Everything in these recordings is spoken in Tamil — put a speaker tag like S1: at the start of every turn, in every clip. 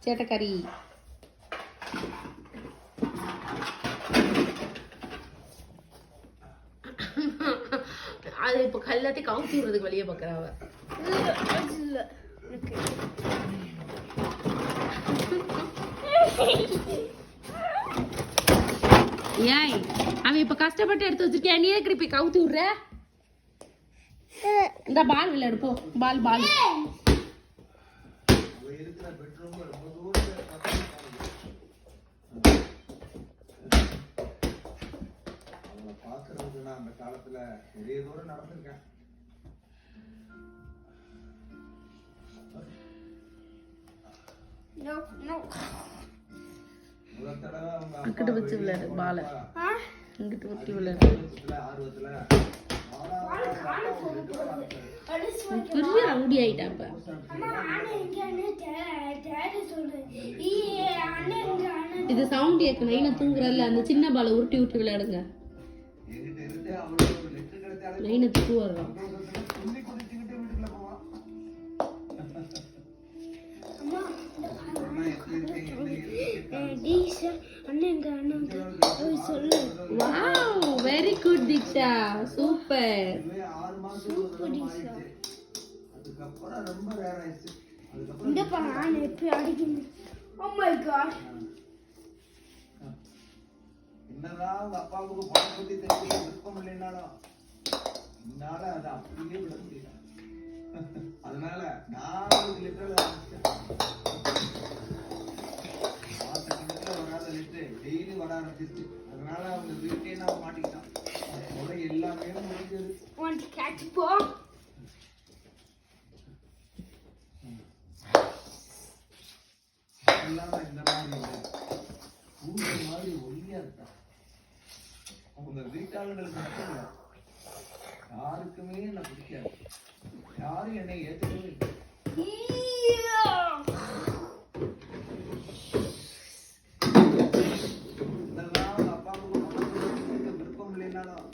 S1: சேட்டக்கறி. அது இப்ப கல்லாத்தி கவுத்தி விடுறதுக்கு வெளியே பாக்குறாவ. ஏய் அவன் இப்ப கஷ்டப்பட்டு எடுத்து வச்சிருக்கேன், நீ எதுக்கு இப்ப கவுத்தி விடுற? இந்த பால் விளையாடு போ. பால் பால்
S2: அந்த காலத்துல நிறைய தூரம் நடந்திருக்கேன்.
S1: அங்கிட்டு வச்சு விளையாடு பாலை, இங்கிட்டு வச்சு விளையாடு. பெரிய ரவுடி ஆயிட்டாப்ப. இது சவுண்ட் கேட்கணும். நைனா தூங்குறல, அந்த சின்ன பாலை உருட்டி விட்டு விளையாடுங்க. நைனா தூக்கு வர்றான். Wow, very good Diksha, super.
S2: அதுக்கப்புறம் ரொம்ப ரேர் ஆயிடுச்சு.
S3: இந்த பானை எப்படி அடிக்குது. Oh my god.
S2: என்னதான் உங்க அப்பாவுக்கு பானை பத்தி தெரிஞ்சு விருப்பம் இல்லைன்னாலும் என்னால அதை அப்படியே விட முடியல. அதனால நான் லிட்டர் வராத லிட்டர் டெய்லி வர ஆரம்பிச்சிருச்சு. அதனால அவங்க வீட்டையே நான் மாட்டிக்கிட்டான். அதோட எல்லாமே முடிஞ்சது. இந்த மாதிரி ஒல்லியா இருக்கா. அவங்க வீட்டாளர்களுக்கு மட்டும் இல்ல, யாருக்குமே என்ன பிடிக்காது. யாரும் என்னை ஏற்றுக்கவே இல்லை. இதெல்லாம் அப்பாவுக்கு விருப்பம் இல்லைன்னாலும்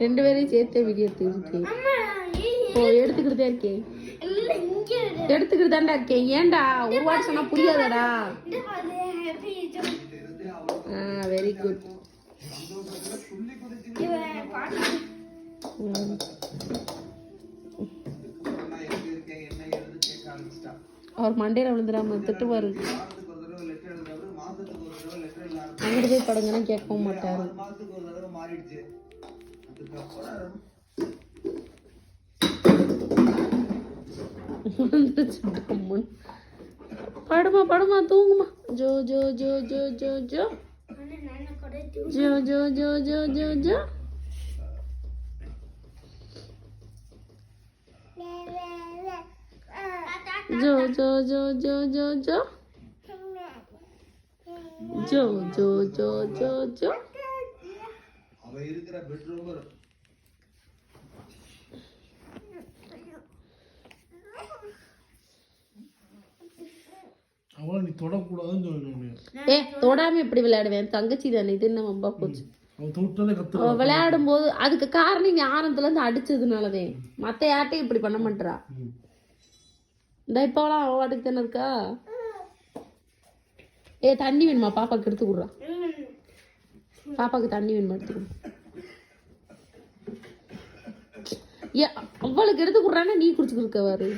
S1: ரெண்டு பேரையும் சேர்த்தே வீடியோ எடுத்துக்கிட்டு எடுத்துக்கிட்டே இருக்கேன். எடுத்துக்கிட்டு இருக்கேன். ஏன்டா ஒரு வாட்டி சொன்னா புரியாதடா. Very good. அவர் மண்டையில விழுந்துடாம திட்டுவாரு. அங்கிட்டு போய் படுங்கன்னா கேட்கவும் மாட்டாரு. படுமா படுமா தூங்குமா. ஜோ ஜோ ஜோ ஜோ ஜோ ஜோ ஜோ ஜோ ஜோ ஜோ ஜோ ஜோ. ஜோ ஜோ ஜோ ஜோ ஜோ ஜோ ஜோ ஜோ ஜோ ஜோ ஜோ.
S2: அவ இருக்கிற பெட்ரூம்
S4: அவளை நீ தொடக்கூடாதுன்னு சொல்லணும்.
S1: தொடாம எப்படி விளையாடுவேன்? தங்கச்சி தானே, இது என்ன வம்பா போச்சு. விளையாடும் போது அதுக்கு காரணம் இங்க ஆரம்பத்துல இருந்து அடிச்சதுனாலதே. மத்த யார்ட்டையும் இப்படி பண்ண மாட்டா. இந்த இப்பலாம் அவ வாட்டுக்கு தானே இருக்கா. தண்ணி வேணுமா? பாப்பாக்கு எடுத்து கொடுறா. பாப்பாக்கு தண்ணி வேணுமா? எடுத்து கொடு. அவளுக்கு எடுத்து கொடுறான்னா நீ குடிச்சு இருக்கவாரு.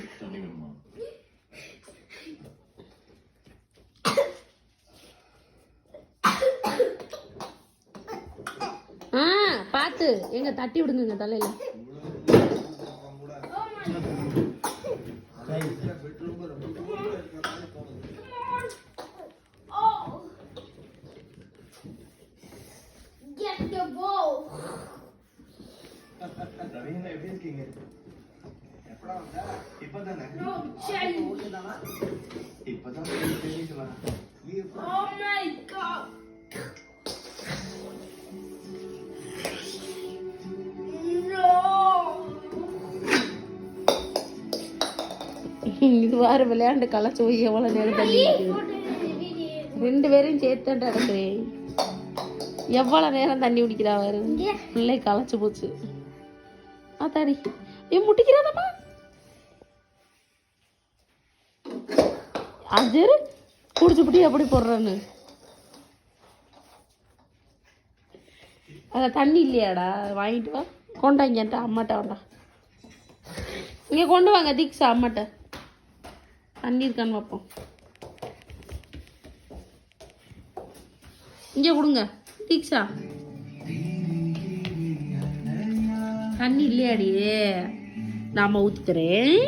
S1: பாத்து எங்க தட்டி விடுங்க தலையில.
S2: எப்படி இருக்கீங்க? இப்பதானே
S1: இது வார விளையாண்டு களைச்சு போய் எவ்வளவு நேரம் தண்ணி 2 பேரையும் சேர்த்து நடக்கிறேன். எவ்வளவு நேரம் தண்ணி குடிக்கிறா பாரு. பிள்ளை களைச்சு போச்சு. ஆத்தாடி ஏன் முட்டிக்கிறாதம்மா? அது குடிச்சு பிடி எப்படி போடுறான்னு. அதில் தண்ணி இல்லையாடா? வாங்கிட்டு வா. கொண்டாங்கன்ட்டு அம்மாட்ட வேண்டா. இங்கே கொண்டு வாங்க தீக்ஷா அம்மாட்ட. தண்ணி இருக்கான்னு பார்ப்போம். இங்கே கொடுங்க தீக்ஷா. தண்ணி இல்லையாடி? நாம ஊற்றி தரேன்.